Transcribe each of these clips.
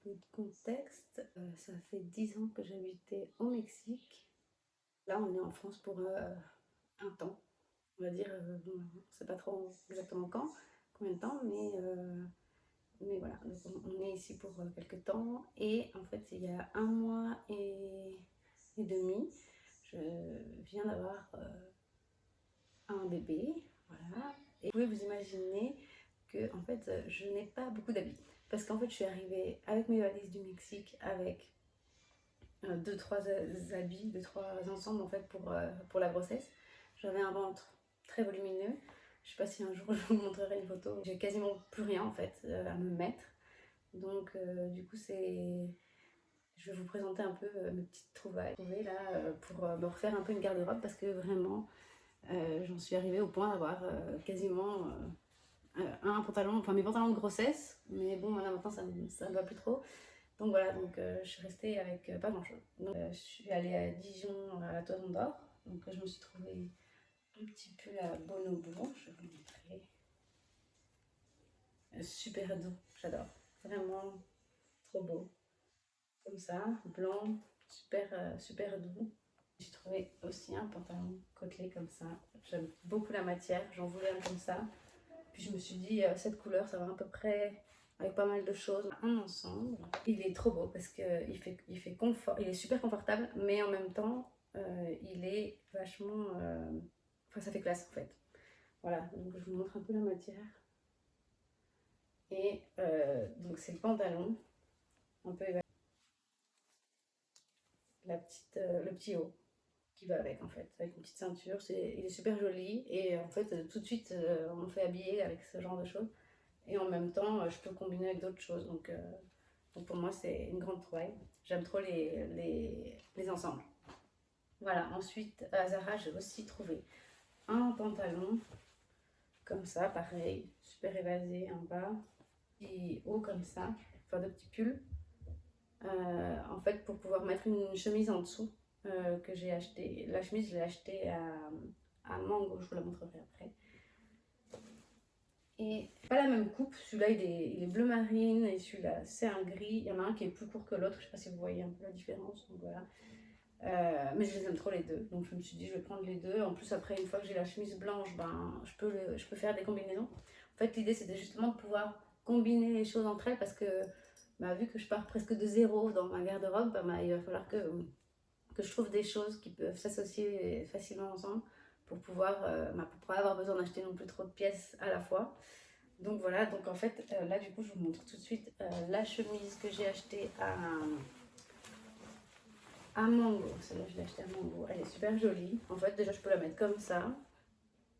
peu de contexte, ça fait 10 ans que j'habitais au Mexique. Là, on est en France pour un temps, on va dire, bon, on sait pas trop exactement quand, combien de temps, mais voilà, donc on est ici pour quelques temps. Et en fait, il y a 1 mois et demi, je viens d'avoir un bébé, voilà. Et vous pouvez vous imaginer que en fait, je n'ai pas beaucoup d'habits. Parce qu'en fait, je suis arrivée avec mes valises du Mexique, avec 2-3 habits, 2-3 ensembles en fait pour la grossesse. J'avais un ventre très volumineux. Je sais pas si un jour je vous montrerai une photo. J'ai quasiment plus rien en fait à me mettre. Donc du coup je vais vous présenter un peu mes petites trouvailles là pour me refaire un peu une garde-robe parce que vraiment j'en suis arrivée au point d'avoir quasiment un pantalon, enfin mes pantalons de grossesse, mais bon là maintenant ça ne va plus trop. Donc voilà, donc je suis restée avec pas grand chose. Donc je suis allée à Dijon à la Toison d'Or, donc je me suis trouvé un petit pull à Bonobo, je vais vous montrer. Super doux, j'adore, vraiment trop beau. Comme ça, blanc, super doux. J'ai trouvé aussi un pantalon côtelé comme ça. J'aime beaucoup la matière, j'en voulais un comme ça. Puis je me suis dit, cette couleur, ça va à peu près avec pas mal de choses. Un ensemble. Il est trop beau parce qu'il fait confort, il est super confortable, mais en même temps, il est vachement. Enfin, ça fait classe en fait. Voilà, donc je vous montre un peu la matière. Et donc c'est le pantalon, un peu le petit haut qui va avec en fait, avec une petite ceinture. Il est super joli et en fait tout de suite on me fait habiller avec ce genre de choses. Et en même temps je peux combiner avec d'autres choses. Donc pour moi c'est une grande trouvaille. J'aime trop les ensembles. Voilà, ensuite à Zara j'ai aussi trouvé un pantalon comme ça, pareil, super évasé en bas, et haut comme ça, enfin de petits pulls. En fait pour pouvoir mettre une chemise en dessous que j'ai acheté. La chemise je l'ai achetée à Mango, je vous la montrerai après. Et pas la même coupe, celui-là il est bleu marine et celui-là c'est un gris. Il y en a un qui est plus court que l'autre, je sais pas si vous voyez un peu la différence, donc voilà. Mais je les aime trop les deux, donc je me suis dit je vais prendre les deux. En plus après une fois que j'ai la chemise blanche, ben, je peux faire des combinaisons. En fait l'idée c'était justement de pouvoir combiner les choses entre elles parce que bah, vu que je pars presque de zéro dans ma garde-robe, bah, il va falloir que je trouve des choses qui peuvent s'associer facilement ensemble pour pouvoir pour pas avoir besoin d'acheter non plus trop de pièces à la fois. Donc voilà, donc en fait là du coup je vous montre tout de suite la chemise que j'ai achetée à Mango. Celle-là je l'ai achetée à Mango, elle est super jolie. En fait déjà je peux la mettre comme ça.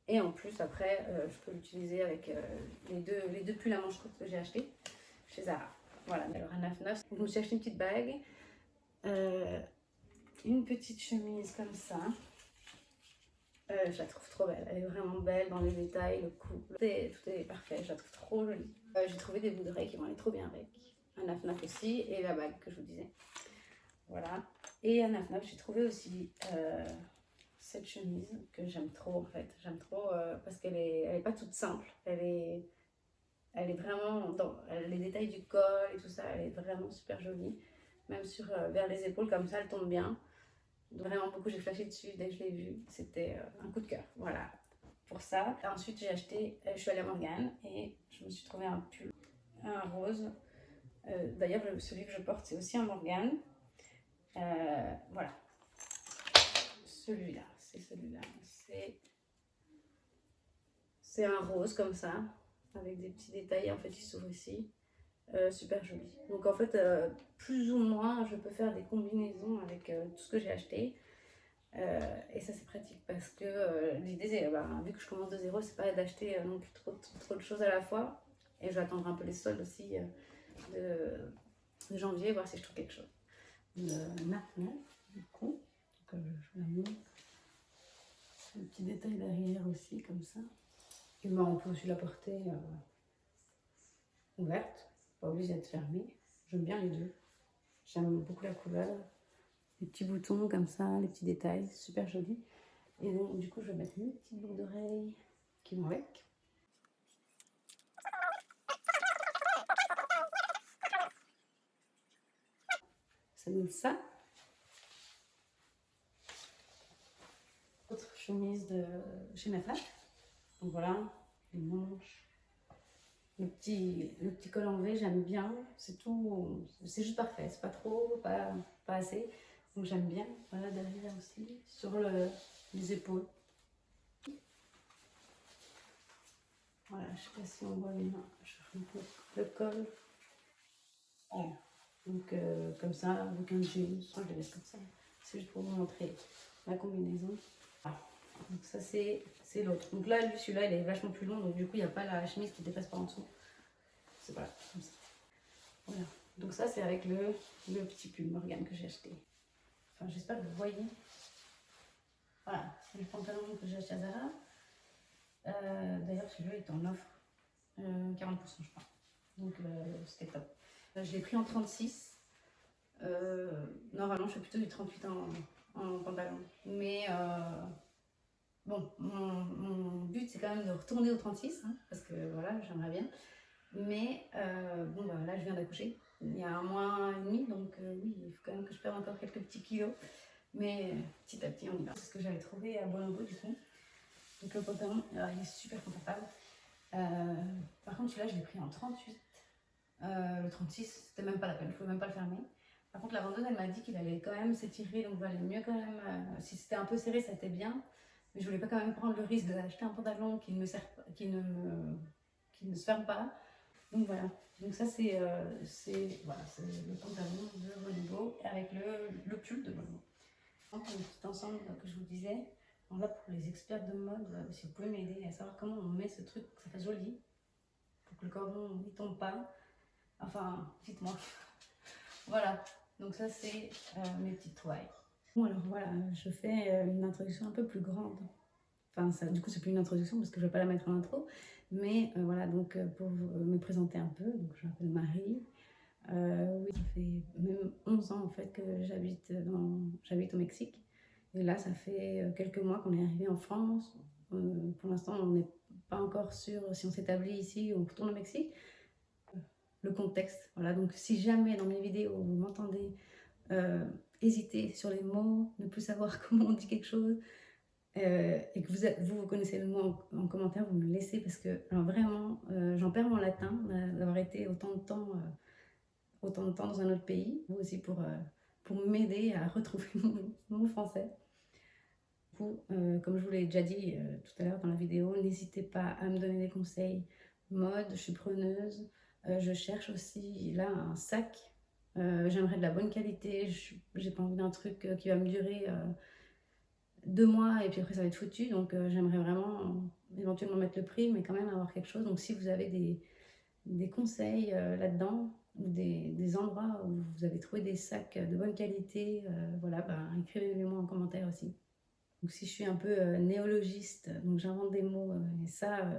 Et en plus après je peux l'utiliser avec les deux pulls à manches courtes que j'ai achetés chez Zara. Voilà, alors à 9,9. Je me suis acheté une petite bague. Une petite chemise comme ça. Je la trouve trop belle. Elle est vraiment belle dans les détails, le cou. Tout est parfait. Je la trouve trop jolie. J'ai trouvé des bouts d'oreilles qui vont aller trop bien avec. Un 9,9 aussi. Et la bague que je vous disais. Voilà. Et à 9,9, j'ai trouvé aussi cette chemise que j'aime trop en fait. J'aime trop parce qu'elle est pas toute simple. Elle est vraiment dans les détails du col et tout ça. Elle est vraiment super jolie. Même vers les épaules comme ça, elle tombe bien. Vraiment beaucoup, j'ai flashé dessus dès que je l'ai vu. C'était un coup de cœur. Voilà pour ça. Et ensuite, j'ai acheté, je suis allée à Morgane et je me suis trouvé un pull, un rose. D'ailleurs, celui que je porte, c'est aussi un Morgane. Voilà. Celui-là, c'est celui-là. C'est un rose comme ça, avec des petits détails. En fait, il s'ouvre ici. Super joli. Donc en fait, plus ou moins, je peux faire des combinaisons avec tout ce que j'ai acheté. Et ça c'est pratique parce que l'idée c'est, vu que je commence de zéro, c'est pas d'acheter non plus trop de choses à la fois. Et je vais attendre un peu les soldes aussi de janvier, voir si je trouve quelque chose. Maintenant, du coup, donc, je vous la montre. Le petit détail derrière aussi, comme ça. Et on peut aussi la porter ouverte, pas obligé d'être fermée. J'aime bien les deux. J'aime beaucoup la couleur. Les petits boutons comme ça, les petits détails, super joli. Et donc du coup je vais mettre mes petites boucles d'oreilles qui vont avec. ça donne ça. Autre chemise de chez Nafla. Donc voilà, les manches. Le petit col en V, j'aime bien. C'est tout, c'est juste parfait. C'est pas trop, pas assez. Donc j'aime bien. Voilà, derrière aussi, sur les épaules. Voilà, je sais pas si on voit bien. Je fais un peu le col. Voilà. Donc comme ça, avec un jean. Je le laisse comme ça. C'est juste pour vous montrer la combinaison. Voilà. Donc ça c'est l'autre. Donc là, celui-là, il est vachement plus long. Donc du coup, il n'y a pas la chemise qui dépasse par en dessous. C'est voilà, comme ça. Voilà. Donc ça, c'est avec le petit pull Morgane que j'ai acheté. Enfin, j'espère que vous voyez. Voilà, c'est le pantalon que j'ai acheté à Zara. D'ailleurs, celui-là est en offre. 40% je crois. Donc c'était top. Je l'ai pris en 36. Normalement, je fais plutôt du 38 en pantalon. Mais bon, mon but c'est quand même de retourner au 36, hein, parce que voilà, j'aimerais bien. Mais bon, bah, là, je viens d'accoucher il y a 1 mois et demi, donc oui, il faut quand même que je perde encore quelques petits kilos. Mais petit à petit, on y va. C'est ce que j'avais trouvé à Bonobo, du coup. Donc le pantalon, alors, il est super confortable. Par contre, celui-là, je l'ai pris en 38. Le 36, c'était même pas la peine, je pouvais même pas le fermer. Par contre, la vendeuse, elle m'a dit qu'il allait quand même s'étirer, donc valait mieux quand même. Si c'était un peu serré, ça était bien. Mais je voulais pas quand même prendre le risque d'acheter un pantalon qui ne se ferme pas. Donc voilà. Donc ça, c'est voilà, le pantalon de Bonobo avec le pull de Bonobo. Donc, un petit ensemble que je vous disais. Alors là, pour les experts de mode, si vous pouvez m'aider à savoir comment on met ce truc pour que ça fasse joli, pour que le cordon ne tombe pas. Enfin, dites-moi. Voilà, donc ça c'est mes petites trouvailles. Bon alors voilà, je fais une introduction un peu plus grande. Enfin, ça, du coup, c'est plus une introduction parce que je ne vais pas la mettre en intro. Mais voilà, donc pour me présenter un peu, donc je m'appelle Marie. Oui, ça fait même 11 ans en fait que j'habite au Mexique. Et là, ça fait quelques mois qu'on est arrivé en France. Pour l'instant, on n'est pas encore sûr si on s'établit ici ou on retourne au Mexique. Le contexte, voilà. Donc, si jamais dans mes vidéos vous m'entendez hésiter sur les mots, ne plus savoir comment on dit quelque chose, et que vous connaissez le mot en commentaire, vous me le laissez parce que alors vraiment, j'en perds mon latin d'avoir été autant de temps dans un autre pays. Vous aussi pour m'aider à retrouver mon français. Du coup, comme je vous l'ai déjà dit tout à l'heure dans la vidéo, n'hésitez pas à me donner des conseils mode, je suis preneuse. Je cherche aussi là un sac. J'aimerais de la bonne qualité. J'ai pas envie d'un truc qui va me durer 2 mois et puis après ça va être foutu. Donc j'aimerais vraiment éventuellement mettre le prix, mais quand même avoir quelque chose. Donc si vous avez des conseils là-dedans, ou des endroits où vous avez trouvé des sacs de bonne qualité, voilà, ben, écrivez-les-moi en commentaire aussi. Donc si je suis un peu néologiste, donc j'invente des mots, et ça,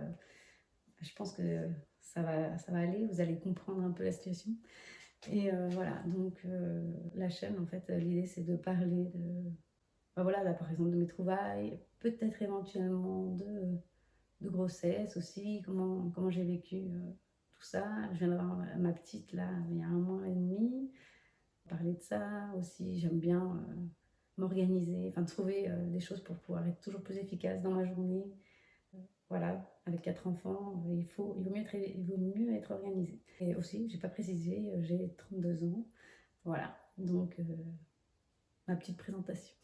je pense que ça va aller, vous allez comprendre un peu la situation. Et voilà, donc la chaîne, en fait, l'idée c'est de parler ben voilà, là, par exemple de mes trouvailles, peut-être éventuellement de grossesse aussi, comment j'ai vécu tout ça. Je viens d'avoir ma petite là, il y a 1 mois et demi. Parler de ça aussi, j'aime bien m'organiser, enfin trouver des choses pour pouvoir être toujours plus efficace dans ma journée. Voilà, avec 4 enfants, il vaut mieux être organisé. Et aussi, j'ai pas précisé, j'ai 32 ans. Voilà, donc ma petite présentation.